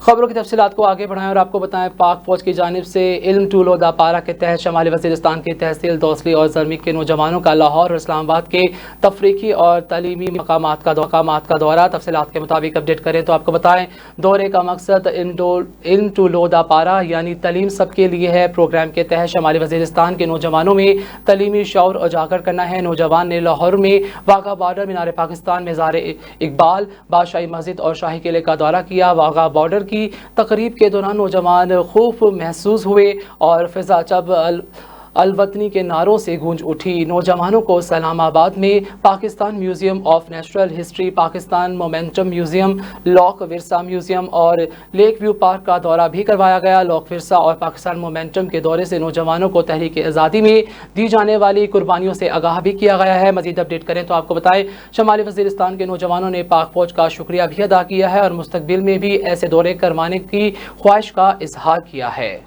خبروں کی تفصیلات کو آگے بڑھائیں اور آپ کو بتائیں پاک فوج کی جانب سے علم ٹو لو دا پارا کے تحت شمالی وزیرستان کی تحصیل دوسلی اور زرمی کے نوجوانوں کا لاہور اور اسلام آباد کے تفریحی اور تعلیمی مقامات کا دورہ۔ تفصیلات کے مطابق اپڈیٹ کریں تو آپ کو بتائیں دورے کا مقصد علم ٹو لو دا پارا یعنی تعلیم سب کے لیے ہے پروگرام کے تحت شمالی وزیرستان کے نوجوانوں میں تعلیمی شعور اجاگر کرنا ہے۔ نوجوان نے لاہور میں واغہ بارڈر، مینار پاکستان، مزار اقبال، بادشاہی مسجد اور شاہی قلعے کا دورہ کیا۔ واغہ بارڈر کی تقریب کے دوران نوجوان خوف محسوس ہوئے اور فضا جب الوطنی کے نعروں سے گونج اٹھی۔ نوجوانوں کو اسلام آباد میں Pakistan museum of natural history, Pakistan momentum museum, Lok Virsa museum اور لیک ویو پارک کا دورہ بھی کروایا گیا۔ لوک ورثہ اور پاکستان مومنٹم کے دورے سے نوجوانوں کو تحریک آزادی میں دی جانے والی قربانیوں سے آگاہ بھی کیا گیا ہے۔ مزید اپڈیٹ کریں تو آپ کو بتائیں شمالی وزیرستان کے نوجوانوں نے پاک فوج کا شکریہ بھی ادا کیا ہے اور مستقبل میں بھی ایسے دورے کروانے کی خواہش کا اظہار کیا ہے۔